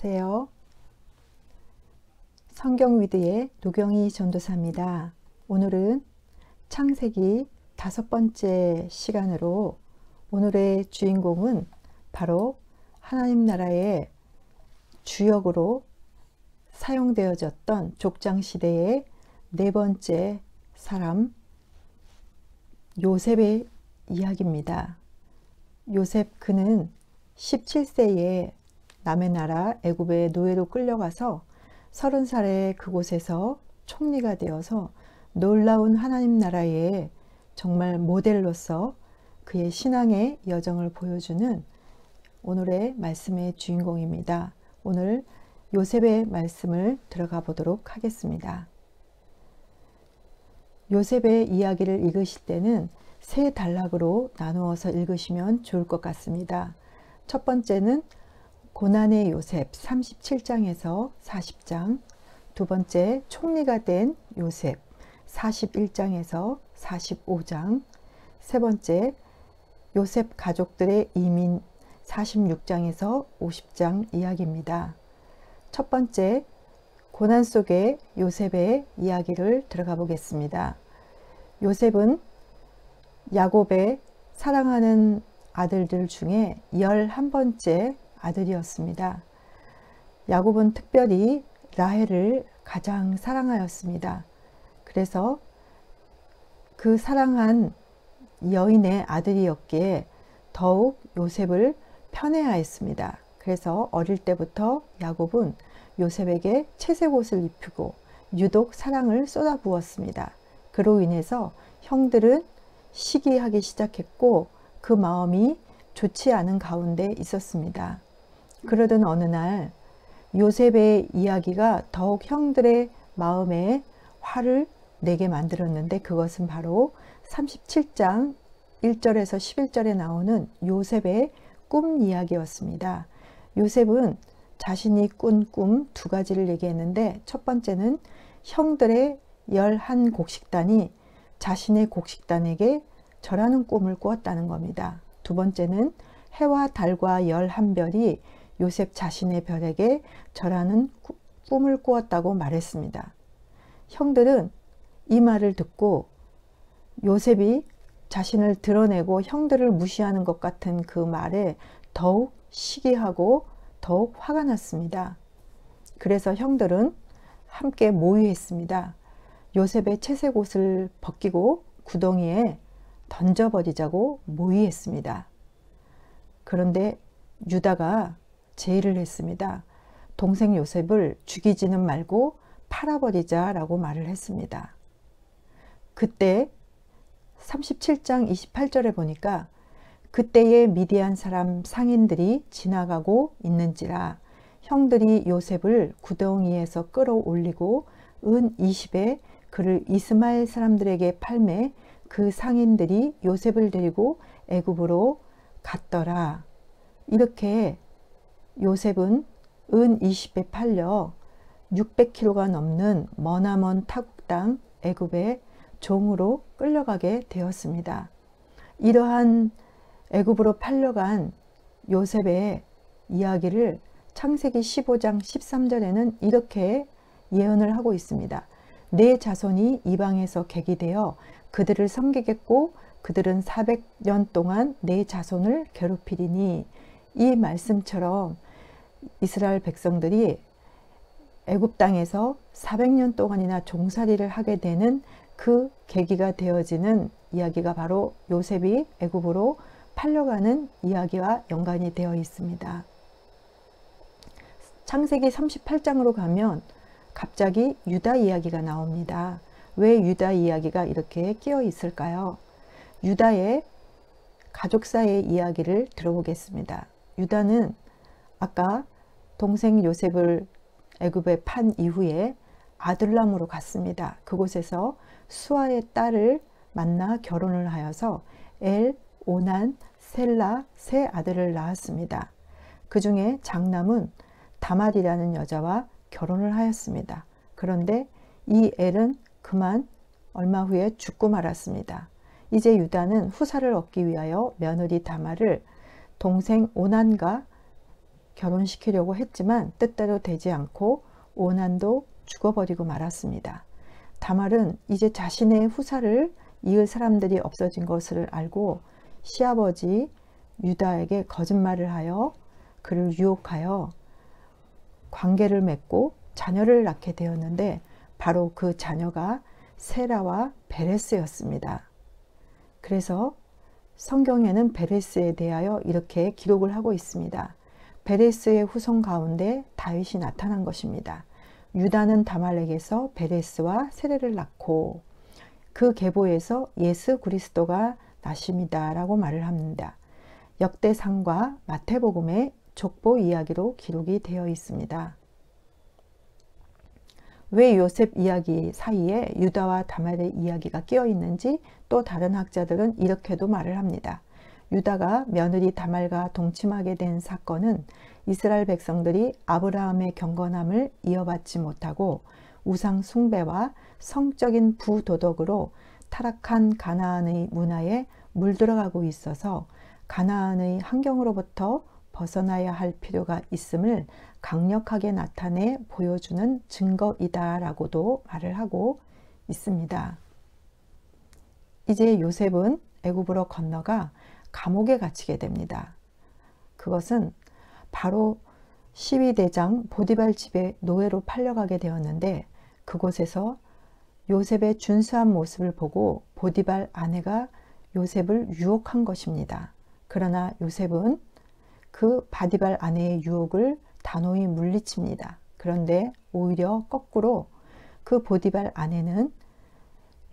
안녕하세요. 성경 위드의 노경희 전도사입니다. 오늘은 창세기 5번째 시간으로 오늘의 주인공은 바로 하나님 나라의 주역으로 사용되어졌던 족장시대의 4번째 사람 요셉의 이야기입니다. 요셉 그는 17세에 남의 나라 애굽의 노예로 끌려가서 30살에 그곳에서 총리가 되어서 놀라운 하나님 나라의 정말 모델로서 그의 신앙의 여정을 보여주는 오늘의 말씀의 주인공입니다. 오늘 요셉의 말씀을 들어가 보도록 하겠습니다. 요셉의 이야기를 읽으실 때는 3단락으로 나누어서 읽으시면 좋을 것 같습니다. 첫 번째는 고난의 요셉 37장에서 40장, 두 번째 총리가 된 요셉 41장에서 45장, 세 번째 요셉 가족들의 이민 46장에서 50장 이야기입니다. 첫 번째 고난 속의 요셉의 이야기를 들어가 보겠습니다. 요셉은 야곱의 사랑하는 아들들 중에 11번째 아들이었습니다. 야곱은 특별히 라헬을 가장 사랑하였습니다. 그래서 그 사랑한 여인의 아들이었기에 더욱 요셉을 편애하였습니다. 그래서 어릴 때부터 야곱은 요셉에게 채색 옷을 입히고 유독 사랑을 쏟아부었습니다. 그로 인해서 형들은 시기하기 시작했고 그 마음이 좋지 않은 가운데 있었습니다. 그러던 어느 날 요셉의 이야기가 더욱 형들의 마음에 화를 내게 만들었는데 그것은 바로 37장 1절에서 11절에 나오는 요셉의 꿈 이야기였습니다. 요셉은 자신이 꾼 꿈 2가지를 얘기했는데 첫 번째는 형들의 11곡식단이 자신의 곡식단에게 절하는 꿈을 꾸었다는 겁니다. 두 번째는 해와 달과 11별이 요셉 자신의 별에게 절하는 꿈을 꾸었다고 말했습니다. 형들은 이 말을 듣고 요셉이 자신을 드러내고 형들을 무시하는 것 같은 그 말에 더욱 시기하고 더욱 화가 났습니다. 그래서 형들은 함께 모의했습니다. 요셉의 채색 옷을 벗기고 구덩이에 던져버리자고 모의했습니다. 그런데 유다가 제의를 했습니다. 동생 요셉을 죽이지는 말고 팔아버리자라고 말을 했습니다. 그때 37장 28절에 보니까 그때의 미디안 사람 상인들이 지나가고 있는지라 형들이 요셉을 구덩이에서 끌어올리고 은 20에 그를 이스마엘 사람들에게 팔매 그 상인들이 요셉을 데리고 애굽으로 갔더라. 이렇게 요셉은 은 20에 팔려 600km가 넘는 머나먼 타국 땅 애굽의 종으로 끌려가게 되었습니다. 이러한 애굽으로 팔려간 요셉의 이야기를 창세기 15장 13절에는 이렇게 예언을 하고 있습니다. 내 자손이 이방에서 객이되어 그들을 섬기겠고 그들은 400년 동안 내 자손을 괴롭히리니 이 말씀처럼 이스라엘 백성들이 애굽 땅에서 400년 동안이나 종살이를 하게 되는 그 계기가 되어지는 이야기가 바로 요셉이 애굽으로 팔려가는 이야기와 연관이 되어 있습니다. 창세기 38장으로 가면 갑자기 유다 이야기가 나옵니다. 왜 유다 이야기가 이렇게 끼어 있을까요? 유다의 가족사의 이야기를 들어보겠습니다. 유다는 아까 동생 요셉을 애굽에 판 이후에 아둘람으로 갔습니다. 그곳에서 수아의 딸을 만나 결혼을 하여서 엘, 오난, 셀라 3 아들을 낳았습니다. 그 중에 장남은 다말이라는 여자와 결혼을 하였습니다. 그런데 이 엘은 그만 얼마 후에 죽고 말았습니다. 이제 유다는 후사를 얻기 위하여 며느리 다말을 동생 오난과 결혼시키려고 했지만 뜻대로 되지 않고 오난도 죽어버리고 말았습니다. 다말은 이제 자신의 후사를 이을 사람들이 없어진 것을 알고 시아버지 유다에게 거짓말을 하여 그를 유혹하여 관계를 맺고 자녀를 낳게 되었는데 바로 그 자녀가 세라와 베레스였습니다. 그래서 성경에는 베레스에 대하여 이렇게 기록을 하고 있습니다. 베레스의 후손 가운데 다윗이 나타난 것입니다. 유다는 다말에게서 베레스와 세레를 낳고 그 계보에서 예수 그리스도가 나십니다 라고 말을 합니다. 역대상과 마태복음의 족보 이야기로 기록이 되어 있습니다. 왜 요셉 이야기 사이에 유다와 다말의 이야기가 끼어 있는지 또 다른 학자들은 이렇게도 말을 합니다. 유다가 며느리 다말과 동침하게 된 사건은 이스라엘 백성들이 아브라함의 경건함을 이어받지 못하고 우상 숭배와 성적인 부도덕으로 타락한 가나안의 문화에 물들어가고 있어서 가나안의 환경으로부터 벗어나야 할 필요가 있음을 강력하게 나타내 보여주는 증거이다라고도 말을 하고 있습니다. 이제 요셉은 애굽으로 건너가 감옥에 갇히게 됩니다. 그것은 바로 12대장 보디발 집에 노예로 팔려가게 되었는데 그곳에서 요셉의 준수한 모습을 보고 보디발 아내가 요셉을 유혹한 것입니다. 그러나 요셉은 그 바디발 아내의 유혹을 단호히 물리칩니다. 그런데 오히려 거꾸로 그 보디발 아내는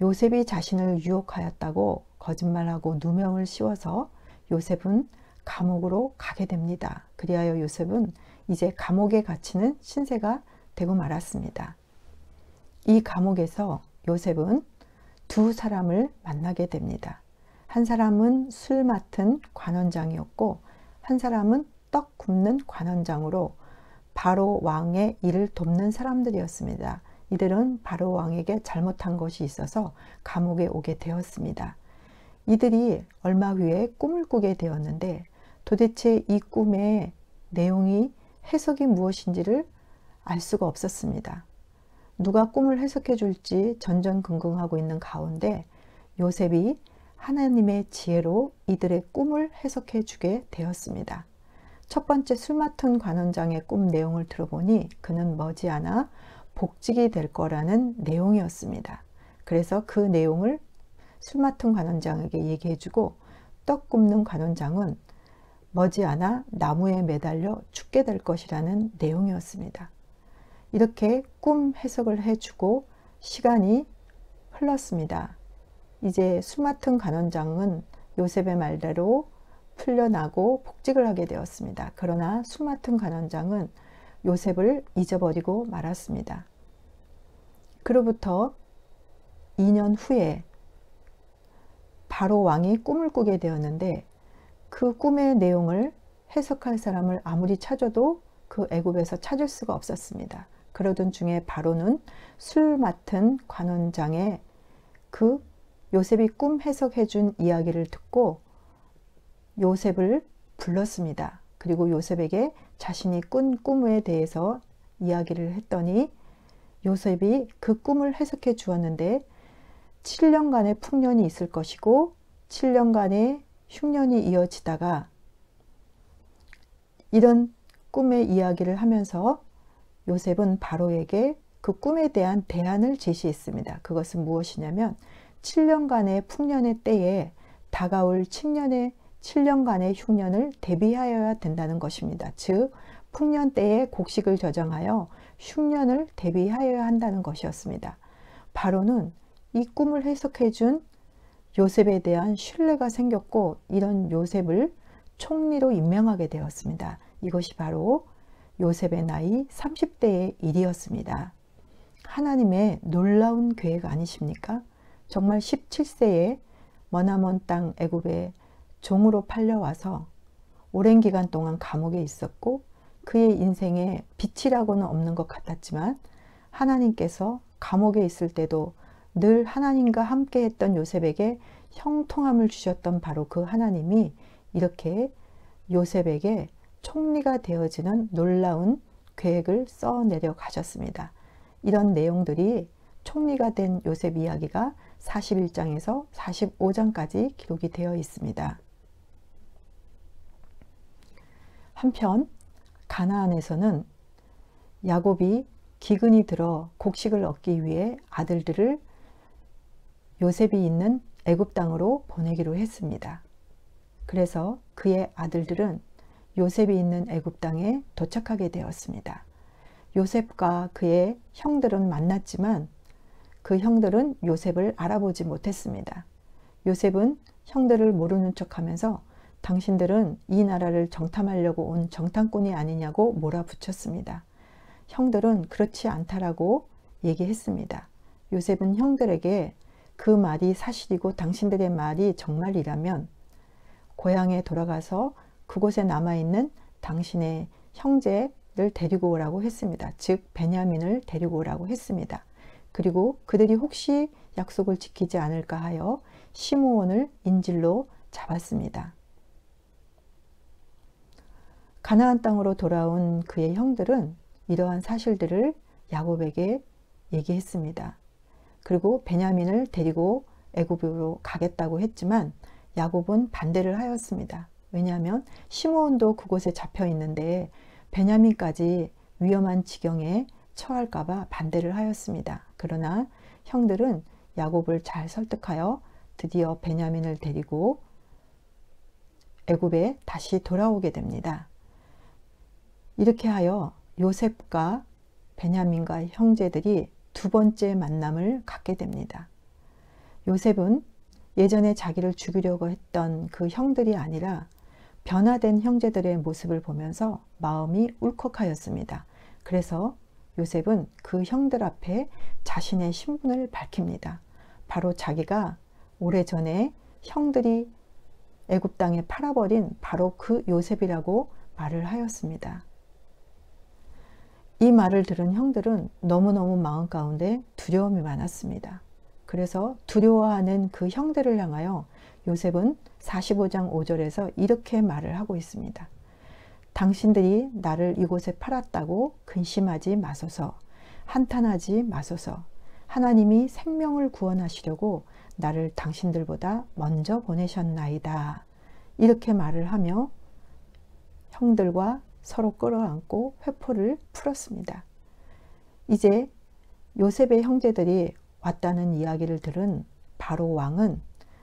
요셉이 자신을 유혹하였다고 거짓말하고 누명을 씌워서 요셉은 감옥으로 가게 됩니다. 그리하여 요셉은 이제 감옥에 갇히는 신세가 되고 말았습니다. 이 감옥에서 요셉은 두 사람을 만나게 됩니다. 한 사람은 술 맡은 관원장이었고 한 사람은 떡 굽는 관원장으로 바로 왕의 일을 돕는 사람들이었습니다. 이들은 바로 왕에게 잘못한 것이 있어서 감옥에 오게 되었습니다. 이들이 얼마 후에 꿈을 꾸게 되었는데 도대체 이 꿈의 내용이 해석이 무엇인지를 알 수가 없었습니다. 누가 꿈을 해석해 줄지 전전긍긍하고 있는 가운데 요셉이 하나님의 지혜로 이들의 꿈을 해석해 주게 되었습니다. 첫 번째 술 맡은 관원장의 꿈 내용을 들어보니 그는 머지않아 복직이 될 거라는 내용이었습니다. 그래서 그 내용을 술 맡은 관원장에게 얘기해 주고 떡 굽는 관원장은 머지않아 나무에 매달려 죽게 될 것이라는 내용이었습니다. 이렇게 꿈 해석을 해주고 시간이 흘렀습니다. 이제 술 맡은 관원장은 요셉의 말대로 풀려나고 복직을 하게 되었습니다. 그러나 술 맡은 관원장은 요셉을 잊어버리고 말았습니다. 그로부터 2년 후에 바로 왕이 꿈을 꾸게 되었는데 그 꿈의 내용을 해석할 사람을 아무리 찾아도 그 애굽에서 찾을 수가 없었습니다. 그러던 중에 바로는 술 맡은 관원장의 그 요셉이 꿈 해석해 준 이야기를 듣고 요셉을 불렀습니다. 그리고 요셉에게 자신이 꾼 꿈에 대해서 이야기를 했더니 요셉이 그 꿈을 해석해 주었는데 7년간의 풍년이 있을 것이고 7년간의 흉년이 이어지다가 이런 꿈의 이야기를 하면서 요셉은 바로에게 그 꿈에 대한 대안을 제시했습니다. 그것은 무엇이냐면 7년간의 풍년의 때에 다가올 7년간의 흉년을 대비하여야 된다는 것입니다. 즉 풍년 때에 곡식을 저장하여 흉년을 대비하여야 한다는 것이었습니다. 바로는 이 꿈을 해석해 준 요셉에 대한 신뢰가 생겼고 이런 요셉을 총리로 임명하게 되었습니다. 이것이 바로 요셉의 나이 30대의 일이었습니다. 하나님의 놀라운 계획 아니십니까? 정말 17세에 머나먼 땅 애굽에 종으로 팔려와서 오랜 기간 동안 감옥에 있었고 그의 인생에 빛이라고는 없는 것 같았지만 하나님께서 감옥에 있을 때도 늘 하나님과 함께 했던 요셉에게 형통함을 주셨던 바로 그 하나님이 이렇게 요셉에게 총리가 되어지는 놀라운 계획을 써내려 가셨습니다. 이런 내용들이 총리가 된 요셉 이야기가 41장에서 45장까지 기록이 되어 있습니다. 한편 가나안에서는 야곱이 기근이 들어 곡식을 얻기 위해 아들들을 요셉이 있는 애굽 땅으로 보내기로 했습니다. 그래서 그의 아들들은 요셉이 있는 애굽 땅에 도착하게 되었습니다. 요셉과 그의 형들은 만났지만 그 형들은 요셉을 알아보지 못했습니다. 요셉은 형들을 모르는 척하면서 당신들은 이 나라를 정탐하려고 온 정탐꾼이 아니냐고 몰아붙였습니다. 형들은 그렇지 않다라고 얘기했습니다. 요셉은 형들에게 그 말이 사실이고 당신들의 말이 정말이라면 고향에 돌아가서 그곳에 남아있는 당신의 형제를 데리고 오라고 했습니다. 즉 베냐민을 데리고 오라고 했습니다. 그리고 그들이 혹시 약속을 지키지 않을까 하여 시므온을 인질로 잡았습니다. 가나안 땅으로 돌아온 그의 형들은 이러한 사실들을 야곱에게 얘기했습니다. 그리고 베냐민을 데리고 애굽으로 가겠다고 했지만 야곱은 반대를 하였습니다. 왜냐하면 시므온도 그곳에 잡혀 있는데 베냐민까지 위험한 지경에 처할까 봐 반대를 하였습니다. 그러나 형들은 야곱을 잘 설득하여 드디어 베냐민을 데리고 애굽에 다시 돌아오게 됩니다. 이렇게 하여 요셉과 베냐민과 형제들이 두 번째 만남을 갖게 됩니다. 요셉은 예전에 자기를 죽이려고 했던 그 형들이 아니라 변화된 형제들의 모습을 보면서 마음이 울컥하였습니다. 그래서 요셉은 그 형들 앞에 자신의 신분을 밝힙니다. 바로 자기가 오래전에 형들이 애굽 땅에 팔아버린 바로 그 요셉이라고 말을 하였습니다. 이 말을 들은 형들은 너무너무 마음 가운데 두려움이 많았습니다. 그래서 두려워하는 그 형들을 향하여 요셉은 45장 5절에서 이렇게 말을 하고 있습니다. 당신들이 나를 이곳에 팔았다고 근심하지 마소서, 한탄하지 마소서. 하나님이 생명을 구원하시려고 나를 당신들보다 먼저 보내셨나이다. 이렇게 말을 하며 형들과 서로 끌어안고 회포를 풀었습니다. 이제 요셉의 형제들이 왔다는 이야기를 들은 바로 왕은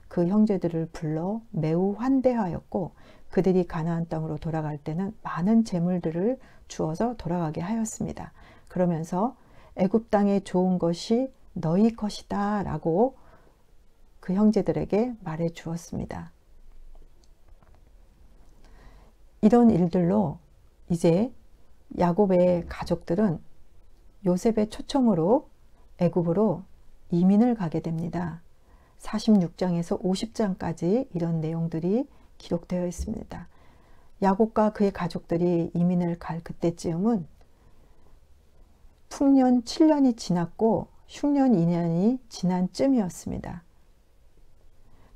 그 형제들을 불러 매우 환대하였고 그들이 가나안 땅으로 돌아갈 때는 많은 재물들을 주어서 돌아가게 하였습니다. 그러면서 애굽 땅에 좋은 것이 너희 것이다 라고 그 형제들에게 말해 주었습니다. 이런 일들로 이제 야곱의 가족들은 요셉의 초청으로 애굽으로 이민을 가게 됩니다. 46장에서 50장까지 이런 내용들이 기록되어 있습니다. 야곱과 그의 가족들이 이민을 갈 그때쯤은 풍년 7년이 지났고 흉년 2년이 지난 쯤이었습니다.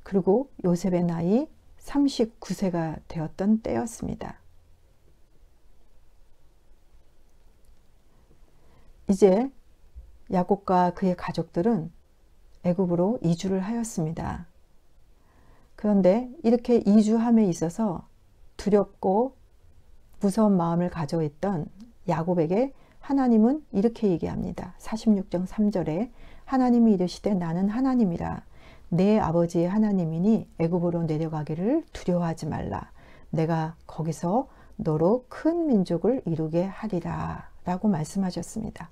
그리고 요셉의 나이 39세가 되었던 때였습니다. 이제 야곱과 그의 가족들은 애굽으로 이주를 하였습니다. 그런데 이렇게 이주함에 있어서 두렵고 무서운 마음을 가지고 있던 야곱에게 하나님은 이렇게 얘기합니다. 46장 3절에 하나님이 이르시되 나는 하나님이라 내 아버지의 하나님이니 애굽으로 내려가기를 두려워하지 말라. 내가 거기서 너로 큰 민족을 이루게 하리라 라고 말씀하셨습니다.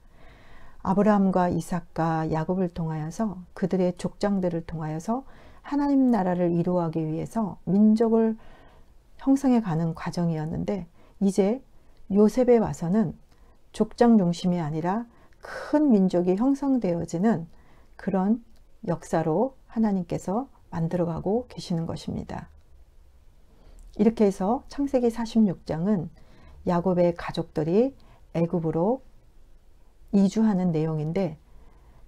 아브라함과 이삭과 야곱을 통하여서 그들의 족장들을 통하여서 하나님 나라를 이루어가기 위해서 민족을 형성해 가는 과정이었는데 이제 요셉에 와서는 족장 중심이 아니라 큰 민족이 형성되어지는 그런 역사로 하나님께서 만들어가고 계시는 것입니다. 이렇게 해서 창세기 46장은 야곱의 가족들이 애굽으로 이주하는 내용인데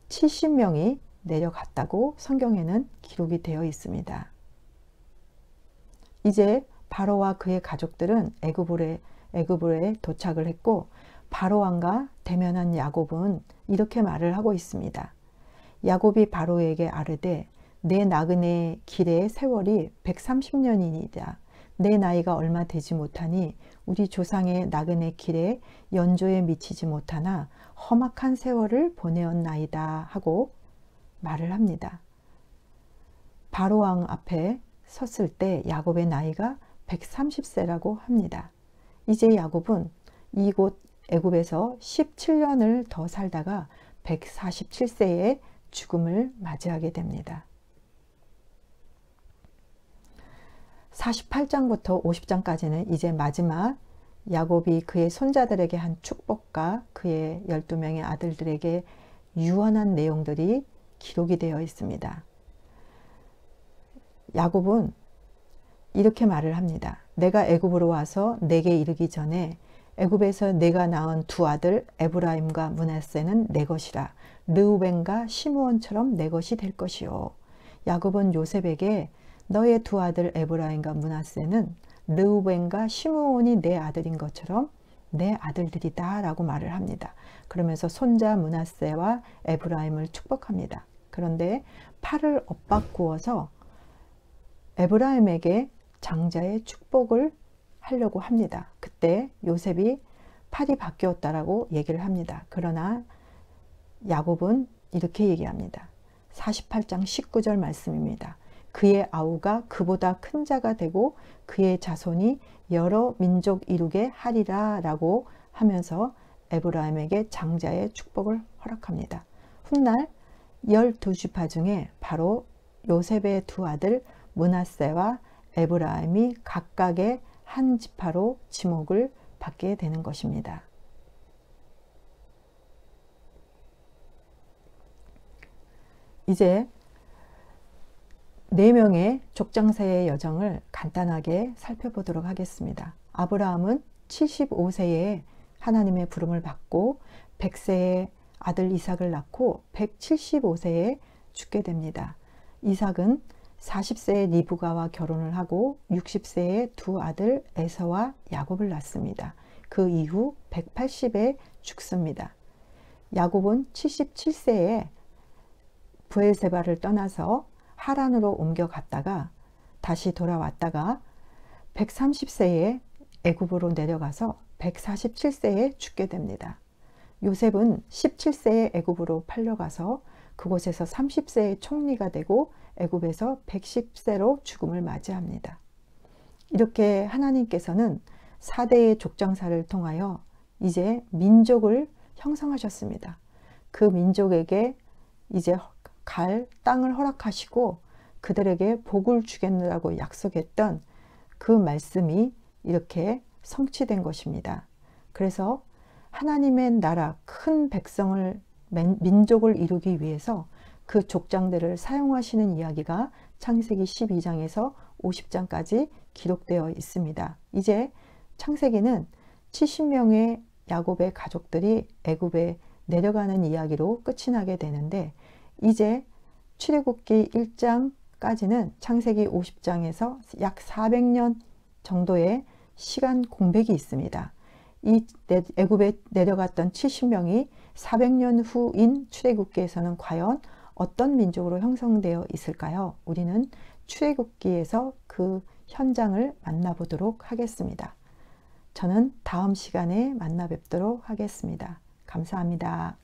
70명이 내려갔다고 성경에는 기록이 되어 있습니다. 이제 바로와 그의 가족들은 애굽에 도착을 했고 바로 왕과 대면한 야곱은 이렇게 말을 하고 있습니다. 야곱이 바로에게 아뢰되 내 나그네 길의 세월이 130년이니이다. 내 나이가 얼마 되지 못하니 우리 조상의 나그네 길에 연조에 미치지 못하나 험악한 세월을 보내었나이다 하고 말을 합니다. 바로왕 앞에 섰을 때 야곱의 나이가 130세라고 합니다. 이제 야곱은 이곳 애굽에서 17년을 더 살다가 147세에 죽음을 맞이하게 됩니다. 48장부터 50장까지는 이제 마지막 야곱이 그의 손자들에게 한 축복과 그의 12명의 아들들에게 유언한 내용들이 기록이 되어 있습니다. 야곱은 이렇게 말을 합니다. 내가 애굽으로 와서 내게 이르기 전에 애굽에서 내가 낳은 두 아들 에브라임과 므낫세는 내 것이라. 르우벤과 시므온처럼 내 것이 될 것이요. 야곱은 요셉에게 너의 두 아들 에브라임과 므낫세는 르우벤과 시므온이 내 아들인 것처럼 내 아들들이다 라고 말을 합니다. 그러면서 손자 므낫세와 에브라임을 축복합니다. 그런데 팔을 엇바꾸어서 에브라임에게 장자의 축복을 하려고 합니다. 그때 요셉이 팔이 바뀌었다라고 얘기를 합니다. 그러나 야곱은 이렇게 얘기합니다. 48장 19절 말씀입니다. 그의 아우가 그보다 큰 자가 되고 그의 자손이 여러 민족 이루게 하리라 라고 하면서 에브라임에게 장자의 축복을 허락합니다. 훗날 12지파 중에 바로 요셉의 두 아들 므낫세와 에브라임이 각각의 한 지파로 지목을 받게 되는 것입니다. 이제 4명의 족장세의 여정을 간단하게 살펴보도록 하겠습니다. 아브라함은 75세에 하나님의 부름을 받고 100세에 아들 이삭을 낳고 175세에 죽게 됩니다. 이삭은 40세에 리브가와 결혼을 하고 60세에 두 아들 에서와 야곱을 낳습니다. 그 이후 180에 죽습니다. 야곱은 77세에 브엘세바를 떠나서 하란으로 옮겨갔다가 다시 돌아왔다가 130세에 애굽으로 내려가서 147세에 죽게 됩니다. 요셉은 17세에 애굽으로 팔려가서 그곳에서 30세의 총리가 되고 애굽에서 110세로 죽음을 맞이합니다. 이렇게 하나님께서는 4대의 족장사를 통하여 이제 민족을 형성하셨습니다. 그 민족에게 이제 갈 땅을 허락하시고 그들에게 복을 주겠느라고 약속했던 그 말씀이 이렇게 성취된 것입니다. 그래서 하나님의 나라 큰 백성을 민족을 이루기 위해서 그 족장들을 사용하시는 이야기가 창세기 12장에서 50장까지 기록되어 있습니다. 이제 창세기는 70명의 야곱의 가족들이 애굽에 내려가는 이야기로 끝이 나게 되는데 이제 출애굽기 1장까지는 창세기 50장에서 약 400년 정도의 시간 공백이 있습니다. 이 애굽에 내려갔던 70명이 400년 후인 출애굽기에서는 과연 어떤 민족으로 형성되어 있을까요? 우리는 출애굽기에서 그 현장을 만나보도록 하겠습니다. 저는 다음 시간에 만나 뵙도록 하겠습니다. 감사합니다.